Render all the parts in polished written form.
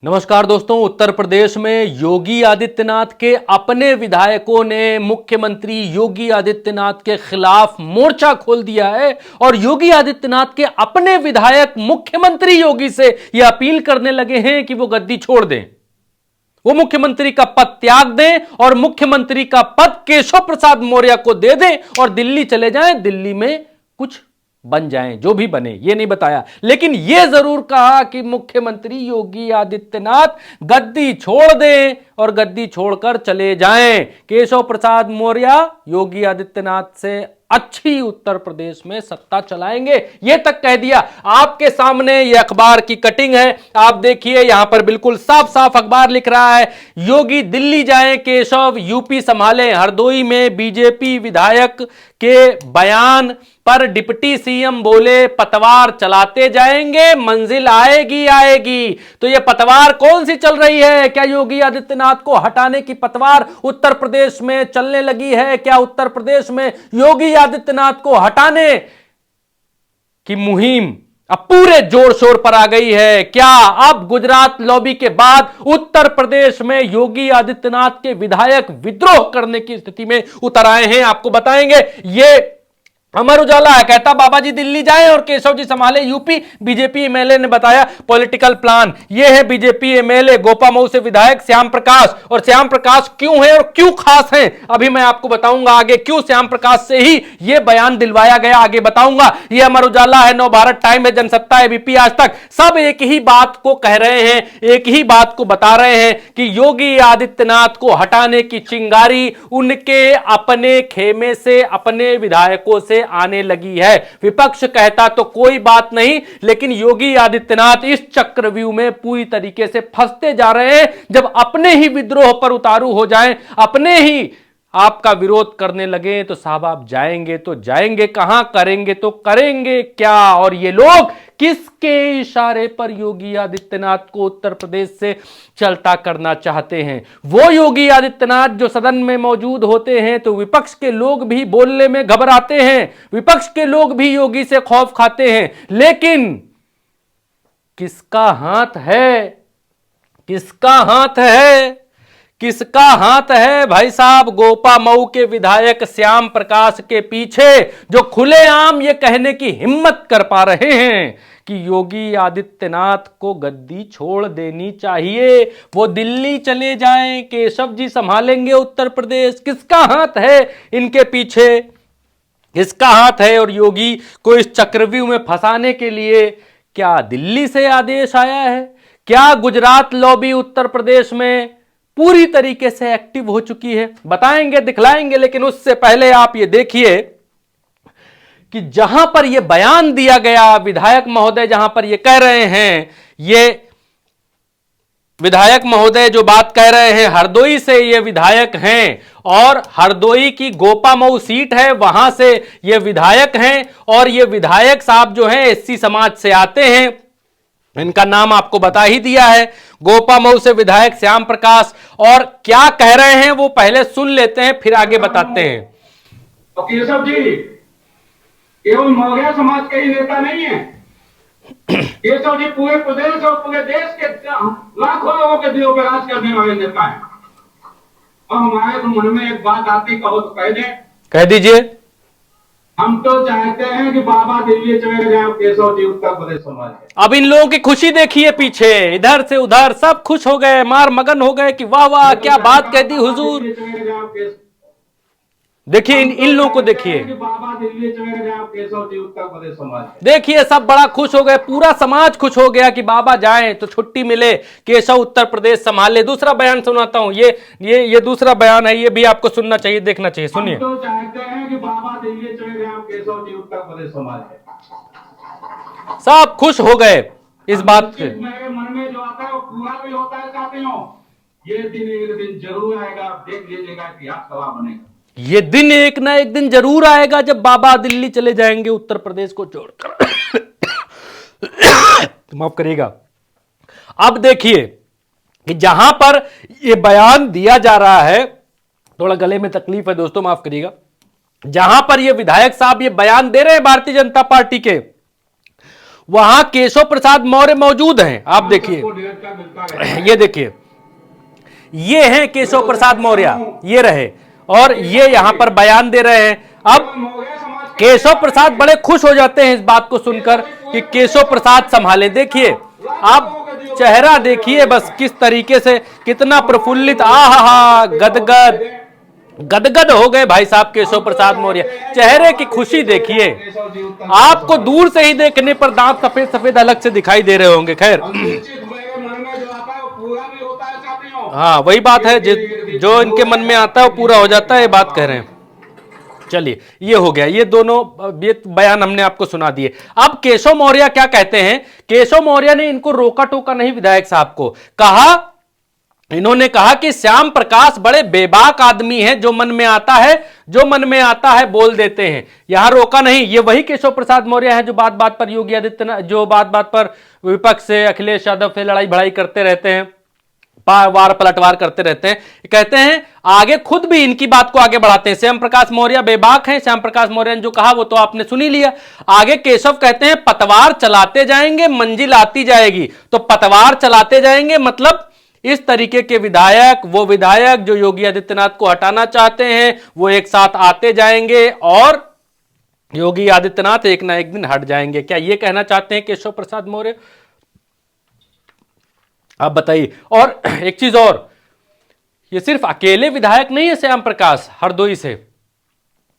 नमस्कार दोस्तों। उत्तर प्रदेश में योगी आदित्यनाथ के अपने विधायकों ने मुख्यमंत्री योगी आदित्यनाथ के खिलाफ मोर्चा खोल दिया है और योगी आदित्यनाथ के अपने विधायक मुख्यमंत्री योगी से यह अपील करने लगे हैं कि वो गद्दी छोड़ दें, वो मुख्यमंत्री का पद त्याग दें और मुख्यमंत्री का पद केशव प्रसाद मौर्य को दे दें और दिल्ली चले जाएं, दिल्ली में कुछ बन जाएं, जो भी बने ये नहीं बताया, लेकिन यह जरूर कहा कि मुख्यमंत्री योगी आदित्यनाथ गद्दी छोड़ दें और गद्दी छोड़कर चले जाएं। केशव प्रसाद मौर्य योगी आदित्यनाथ से अच्छी उत्तर प्रदेश में सत्ता चलाएंगे, यह तक कह दिया। आपके सामने यह अखबार की कटिंग है, आप देखिए यहां पर बिल्कुल साफ साफ अखबार लिख रहा है, योगी दिल्ली जाएं, केशव यूपी संभालें। हरदोई में बीजेपी विधायक के बयान पर डिप्टी सीएम बोले पतवार चलाते जाएंगे, मंजिल आएगी आएगी। तो यह पतवार कौन सी चल रही है? क्या योगी आदित्यनाथ को हटाने की पतवार उत्तर प्रदेश में चलने लगी है? क्या उत्तर प्रदेश में योगी आदित्यनाथ को हटाने की मुहिम अब पूरे जोर शोर पर आ गई है? क्या अब गुजरात लॉबी के बाद उत्तर प्रदेश में योगी आदित्यनाथ के विधायक विद्रोह करने की स्थिति में उतर आए हैं? आपको बताएंगे। ये अमर उजाला है, कहता बाबा जी दिल्ली जाएं और केशव जी संभाले यूपी। बीजेपी एमएलए ने बताया पॉलिटिकल प्लान। यह है बीजेपी एमएलए गोपामऊ से विधायक श्याम प्रकाश। और श्याम प्रकाश क्यों है और क्यों खास हैं, अभी मैं आपको बताऊंगा आगे, क्यों श्याम प्रकाश से ही यह बयान दिलवाया गया, आगे बताऊंगा। यह अमर उजाला है, नव भारत टाइम है, जनसत्ता है, एबीपी आज तक, सब एक ही बात को कह रहे हैं, एक ही बात को बता रहे हैं कि योगी आदित्यनाथ को हटाने की चिंगारी उनके अपने खेमे से, अपने विधायकों से आने लगी है। विपक्ष कहता तो कोई बात नहीं, लेकिन योगी आदित्यनाथ इस चक्रव्यूह में पूरी तरीके से फंसते जा रहे हैं। जब अपने ही विद्रोह पर उतारू हो जाएं, अपने ही आपका विरोध करने लगे, तो साहब आप जाएंगे तो जाएंगे कहां, करेंगे तो करेंगे क्या? और ये लोग किसके इशारे पर योगी आदित्यनाथ को उत्तर प्रदेश से चलता करना चाहते हैं? वो योगी आदित्यनाथ जो सदन में मौजूद होते हैं तो विपक्ष के लोग भी बोलने में घबराते हैं, विपक्ष के लोग भी योगी से खौफ खाते हैं, लेकिन किसका हाथ है? किसका हाथ है? किसका हाथ है भाई साहब? गोपामऊ के विधायक श्याम प्रकाश के पीछे, जो खुलेआम ये कहने की हिम्मत कर पा रहे हैं कि योगी आदित्यनाथ को गद्दी छोड़ देनी चाहिए, वो दिल्ली चले जाएं, केशव जी संभालेंगे उत्तर प्रदेश। किसका हाथ है इनके पीछे? किसका हाथ है? और योगी को इस चक्रव्यूह में फंसाने के लिए क्या दिल्ली से आदेश आया है? क्या गुजरात लॉबी उत्तर प्रदेश में पूरी तरीके से एक्टिव हो चुकी है? बताएंगे, दिखलाएंगे, लेकिन उससे पहले आप ये देखिए कि जहां पर यह बयान दिया गया, विधायक महोदय जहां पर यह कह रहे हैं, ये विधायक महोदय जो बात कह रहे हैं, हरदोई से ये विधायक हैं और हरदोई की गोपामऊ सीट है, वहां से ये विधायक हैं। और ये विधायक साहब जो हैं एससी समाज से आते हैं, इनका नाम आपको बता ही दिया है, गोपामऊ से विधायक श्याम प्रकाश। और क्या कह रहे हैं वो पहले सुन लेते हैं, फिर आगे बताते हैं। तो केशव जी केवल मौर्य समाज के ही नेता नहीं है, केशव जी पूरे प्रदेश और पूरे देश के लाखों लोगों के दिलों पर राज करने वाले नेता हैं। और हमारे तो मन में एक बात आती, कहो तो कह दें। कह दीजिए। हम तो चाहते हैं कि बाबा दिल्ली चले जाए, केशव जी उत्तर प्रदेश समाज है। अब इन लोगों की खुशी देखिए, पीछे इधर से उधर सब खुश हो गए, मार मगन हो गए कि वाह वाह क्या बात कह दी हुजूर। देखिए इन लोगों को देखिए, बाबा दिल्ली चले जाए, केशव जी उत्तर प्रदेश समाज है। देखिए सब बड़ा खुश हो गए, पूरा समाज खुश हो गया कि बाबा जाएं तो छुट्टी मिले, केशव उत्तर प्रदेश संभाले। दूसरा बयान सुनाता हूं, ये दूसरा बयान है, ये भी आपको सुनना चाहिए, देखना चाहिए, सुनिए। हम तो चाहते हैं कि बाबा दिल्ली चले जाए, केशव जी उत्तर प्रदेश समाज है। सब खुश हो गए इस बात से। मेरे मन में जो आता है वो पूरा भी होता है साथियों। ये दिन एक दिन जरूर आएगा, देख लीजिएगा, इतिहास गवाह बनेगा। ये दिन एक ना एक दिन जरूर आएगा जब बाबा दिल्ली चले जाएंगे उत्तर प्रदेश को छोड़कर। माफ करिएगा। अब देखिए कि जहां पर यह बयान दिया जा रहा है, थोड़ा गले में तकलीफ है दोस्तों, माफ करिएगा। जहां पर यह विधायक साहब ये बयान दे रहे हैं भारतीय जनता पार्टी के, वहां केशव प्रसाद मौर्य मौजूद हैं। आप देखिए, सबको निरंतर मिलता रहे। ये देखिए, ये हैं केशव प्रसाद मौर्य, ये रहे, और ये यहां पर बयान दे रहे हैं। अब केवल मौर्य समाज के केशव प्रसाद बड़े खुश हो जाते हैं इस बात को सुनकर कि केशव प्रसाद संभाले। देखिए, आप चेहरा देखिए बस किस तरीके से, कितना प्रफुल्लित, आहा, गदगद गदगद हो गए भाई साहब केशव प्रसाद मौर्य। चेहरे की खुशी देखिए, आपको दूर से ही देखने पर दांत सफेद सफेद अलग से दिखाई दे रहे होंगे। खैर, निश्चित मेरे मन में जो आता है वो पूरा भी होता है साथियों। हाँ वही बात है, जो इनके मन में आता है वो पूरा हो जाता है, ये बात कह रहे हैं। चलिए, ये हो गया, ये दोनों ये बयान हमने आपको सुना दिए। अब केशव मौर्य क्या कहते हैं? केशव मौर्य ने इनको रोका टोका नहीं, विधायक साहब को कहा, इन्होंने कहा कि श्याम प्रकाश बड़े बेबाक आदमी हैं, जो मन में आता है बोल देते हैं। यहां रोका नहीं। ये वही केशव प्रसाद मौर्य हैं जो बात बात पर योगी आदित्यनाथ, जो बात बात पर विपक्ष से, अखिलेश यादव से लड़ाई भड़ाई करते रहते हैं, वार पलटवार करते रहते हैं। कहते हैं, आगे खुद भी इनकी बात को आगे बढ़ाते हैं। श्याम प्रकाश मौर्य बेबाक हैं। श्याम प्रकाश मौर्य ने जो कहा वो तो आपने सुन ही लिया। आगे केशव कहते हैं, पतवार चलाते जाएंगे, मंजिल आती जाएगी। तो पतवार चलाते जाएंगे मतलब इस तरीके के विधायक, वो विधायक जो योगी आदित्यनाथ को हटाना चाहते हैं, वो एक साथ आते जाएंगे और योगी आदित्यनाथ एक ना एक दिन हट जाएंगे। क्या ये कहना चाहते हैं केशव प्रसाद मौर्य? आप बताइए। और एक चीज और, ये सिर्फ अकेले विधायक नहीं है श्याम प्रकाश, हरदोई से,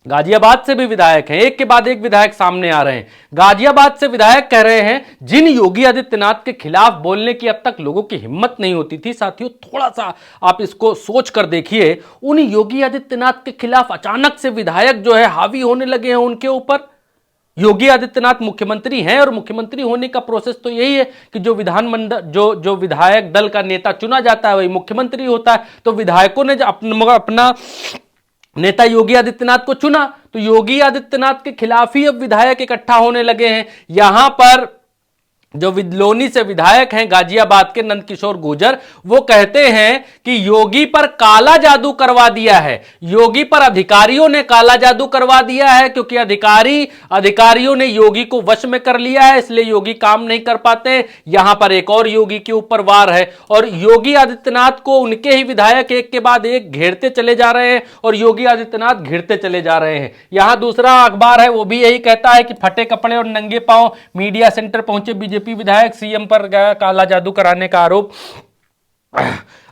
गाजियाबाद से भी विधायक हैं। एक के बाद एक विधायक सामने आ रहे हैं। गाजियाबाद से विधायक कह रहे हैं, जिन योगी आदित्यनाथ के खिलाफ बोलने की अब तक लोगों की हिम्मत नहीं होती थी। साथियों, थोड़ा सा आप इसको सोच कर देखिए, उन योगी आदित्यनाथ के खिलाफ अचानक से विधायक जो है हावी होने लगे हैं उनके ऊपर। योगी आदित्यनाथ मुख्यमंत्री हैं और मुख्यमंत्री होने का प्रोसेस तो यही है कि जो विधानमंडल, जो विधायक दल का नेता चुना जाता है वही मुख्यमंत्री होता है। तो विधायकों ने अपना नेता योगी आदित्यनाथ को चुना, तो योगी आदित्यनाथ के खिलाफ ही अब विधायक इकट्ठा होने लगे हैं। यहां पर जो विदलोनी से विधायक हैं गाजियाबाद के नंदकिशोर गुर्जर, वो कहते हैं कि योगी पर काला जादू करवा दिया है। योगी पर अधिकारियों ने काला जादू करवा दिया है, क्योंकि अधिकारियों ने योगी को वश में कर लिया है, इसलिए योगी काम नहीं कर पाते। यहां पर एक और योगी के ऊपर वार है और योगी आदित्यनाथ को उनके ही विधायक एक के बाद एक घेरते चले जा रहे हैं और योगी आदित्यनाथ घिरते चले जा रहे हैं। यहां दूसरा अखबार है, वो भी यही कहता है कि फटे कपड़े और नंगे पांव मीडिया सेंटर पहुंचे बीजेपी विधायक, सीएम पर गया काला जादू कराने का आरोप।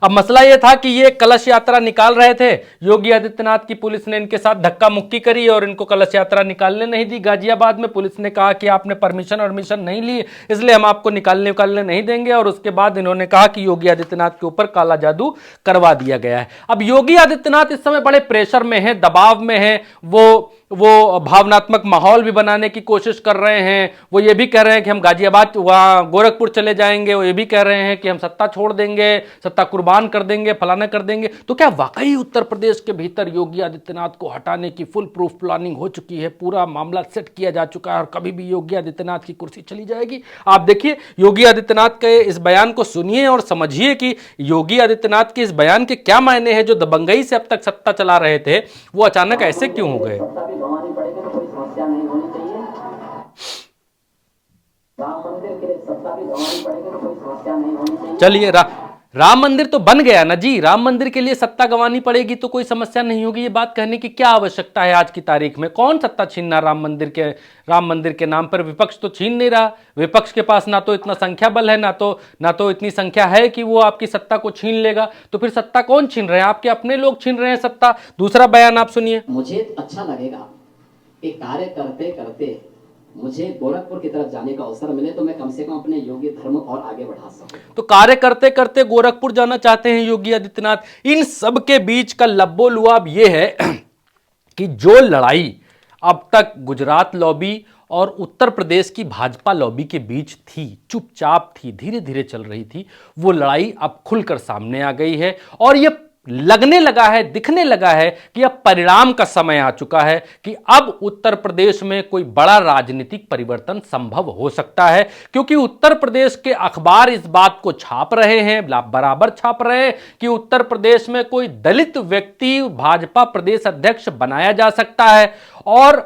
अब मसला यह था कि ये कलश यात्रा निकाल रहे थे, योगी आदित्यनाथ की पुलिस ने इनके साथ धक्का मुक्की करी और इनको कलश यात्रा निकालने नहीं दी। गाजियाबाद में पुलिस ने कहा कि आपने परमिशन नहीं ली, इसलिए हम आपको निकालने नहीं देंगे। और उसके बाद इन्होंने कहा कि योगी आदित्यनाथ के ऊपर काला जादू करवा दिया गया है। अब योगी आदित्यनाथ इस समय बड़े प्रेशर में है, दबाव में है। वो भावनात्मक माहौल भी बनाने की कोशिश कर रहे हैं। वो ये भी कह रहे हैं कि हम गाजियाबाद वहां गोरखपुर चले जाएंगे। वो ये भी कह रहे हैं कि हम सत्ता छोड़ देंगे, सत्ता कुर्बान कर देंगे, फलाना कर देंगे। तो क्या वाकई उत्तर प्रदेश के भीतर योगी आदित्यनाथ को हटाने की फुल प्रूफ प्लानिंग हो चुकी है? पूरा मामला सेट किया जा चुका है और कभी भी योगी आदित्यनाथ की कुर्सी चली जाएगी? आप देखिए, योगी आदित्यनाथ के इस बयान को सुनिए और समझिए कि योगी आदित्यनाथ के इस बयान के क्या मायने हैं। जो दबंगई से अब तक सत्ता चला रहे थे, वो अचानक ऐसे क्यों हो गए? गंवानी पड़ेगी तो कोई समस्या नहीं होनी चाहिए। राम मंदिर के लिए सत्ता भी गंवानी पड़ेगी तो कोई समस्या नहीं होनी चाहिए। चलिए, राम मंदिर तो बन गया ना जी, राम मंदिर के लिए सत्ता गंवानी पड़ेगी तो कोई समस्या नहीं होगी, ये बात कहने की क्या आवश्यकता है आज की तारीख में? कौन सत्ता छीनना राम मंदिर के नाम पर? विपक्ष तो छीन नहीं रहा। विपक्ष के पास ना तो इतना संख्या बल है, ना तो इतनी संख्या है कि वो आपकी सत्ता को छीन लेगा। तो फिर सत्ता कौन छीन रहे हैं? आपके अपने लोग छीन रहे हैं सत्ता। दूसरा बयान आप सुनिए। मुझे अच्छा लगेगा कि कार्य करते करते मुझे गोरखपुर की तरफ जाने का अवसर मिले तो मैं कम से कम अपने योगी धर्म और आगे बढ़ा सकूं। तो कार्य करते करते गोरखपुर जाना चाहते हैं योगी आदित्यनाथ। इन सब के बीच का लब्बो लुआब यह है कि जो लड़ाई अब तक गुजरात लॉबी और उत्तर प्रदेश की भाजपा लॉबी के बीच थी, चुपचाप थी, धीरे धीरे चल रही थी, वो लड़ाई अब खुलकर सामने आ गई है और ये लगने लगा है, दिखने लगा है कि अब परिणाम का समय आ चुका है कि अब उत्तर प्रदेश में कोई बड़ा राजनीतिक परिवर्तन संभव हो सकता है। क्योंकि उत्तर प्रदेश के अखबार इस बात को छाप रहे हैं, बराबर छाप रहे हैं कि उत्तर प्रदेश में कोई दलित व्यक्ति भाजपा प्रदेश अध्यक्ष बनाया जा सकता है। और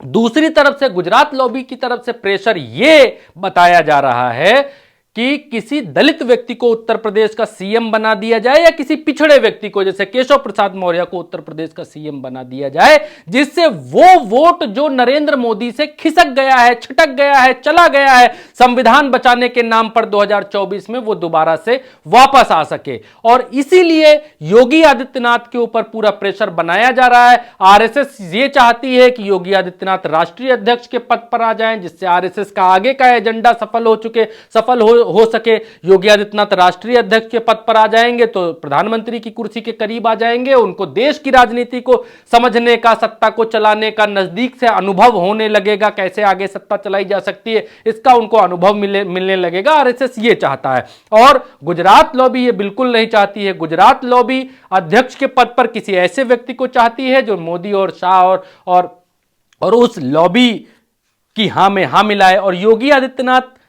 दूसरी तरफ से गुजरात लॉबी की तरफ से प्रेशर यह बताया जा रहा है कि किसी दलित व्यक्ति को उत्तर प्रदेश का सीएम बना दिया जाए या किसी पिछड़े व्यक्ति को जैसे केशव प्रसाद मौर्य को उत्तर प्रदेश का सीएम बना दिया जाए, जिससे वो वोट जो नरेंद्र मोदी से खिसक गया है, छिटक गया है, चला गया है संविधान बचाने के नाम पर 2024 में, वो दोबारा से वापस आ सके। और इसीलिए योगी आदित्यनाथ के ऊपर पूरा प्रेशर बनाया जा रहा है। आरएसएस ये चाहती है कि योगी आदित्यनाथ राष्ट्रीय अध्यक्ष के पद पर आ जाएं, जिससे आरएसएस का आगे का एजेंडा सफल हो सके। योगी आदित्यनाथ राष्ट्रीय अध्यक्ष के पद पर आ जाएंगे तो प्रधानमंत्री की कुर्सी के करीब आ जाएंगे, उनको देश की राजनीति को समझने का, सत्ता को चलाने का नजदीक से अनुभव होने लगेगा, कैसे आगे सत्ता चलाई जा सकती है इसका उनको अनुभव मिलने लगेगा। आरएसएस ये चाहता है और गुजरात लॉबी ये बिल्कुल नहीं चाहती है। गुजरात लॉबी अध्यक्ष के पद पर किसी ऐसे व्यक्ति को चाहती है जो मोदी और शाह और उस लॉबी की हां में हां मिलाए। और योगी आदित्यनाथ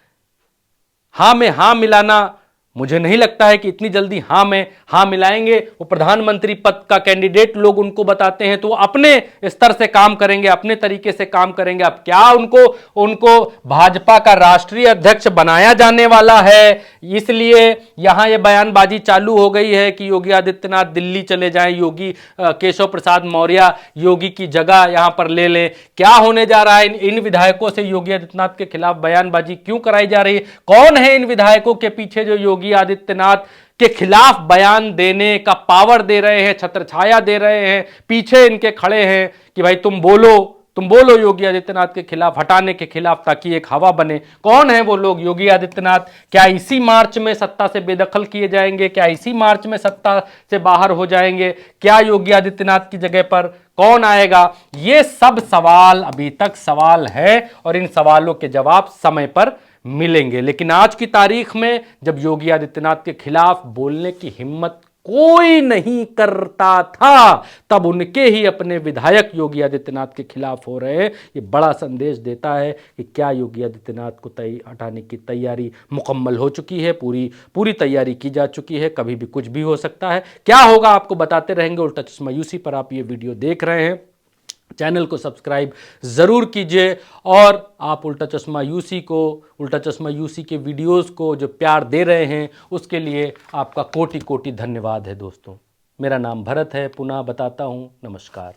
हां में हां मिलाना, मुझे नहीं लगता है कि इतनी जल्दी हां में हां मिलाएंगे। वो प्रधानमंत्री पद का कैंडिडेट लोग उनको बताते हैं तो वो अपने स्तर से काम करेंगे, अपने तरीके से काम करेंगे। अब क्या उनको भाजपा का राष्ट्रीय अध्यक्ष बनाया जाने वाला है, इसलिए यहां ये बयानबाजी चालू हो गई है कि योगी आदित्यनाथ दिल्ली चले जाएं, योगी केशव प्रसाद मौर्य योगी की जगह यहां पर ले लें। क्या होने जा रहा है? इन विधायकों से योगी आदित्यनाथ के खिलाफ बयानबाजी क्यों कराई जा रही है? कौन है इन विधायकों के पीछे जो योगी आदित्यनाथ के खिलाफ बयान देने का पावर दे रहे हैं, छत्रछाया दे रहे हैं, पीछे इनके खड़े हैं कि भाई तुम बोलो योगी आदित्यनाथ के खिलाफ, हटाने के खिलाफ, ताकि एक हवा बने। कौन है वो लोग? योगी आदित्यनाथ क्या इसी मार्च में सत्ता से बेदखल किए जाएंगे? क्या इसी मार्च में सत्ता से बाहर हो जाएंगे? क्या योगी आदित्यनाथ की जगह पर कौन आएगा? ये सब सवाल अभी तक सवाल है और इन सवालों के जवाब समय पर मिलेंगे। लेकिन आज की तारीख में जब योगी आदित्यनाथ के खिलाफ बोलने की हिम्मत कोई नहीं करता था, तब उनके ही अपने विधायक योगी आदित्यनाथ के खिलाफ हो रहे हैं। ये बड़ा संदेश देता है कि क्या योगी आदित्यनाथ को हटाने की तैयारी मुकम्मल हो चुकी है, पूरी तैयारी की जा चुकी है, कभी भी कुछ भी हो सकता है। क्या होगा आपको बताते रहेंगे। उल्टा चश्मा यूसी पर आप ये वीडियो देख रहे हैं, चैनल को सब्सक्राइब जरूर कीजिए और आप उल्टा चश्मा यूसी के वीडियोस को जो प्यार दे रहे हैं उसके लिए आपका कोटि कोटि धन्यवाद है दोस्तों। मेरा नाम भरत है, पुनः बताता हूं, नमस्कार।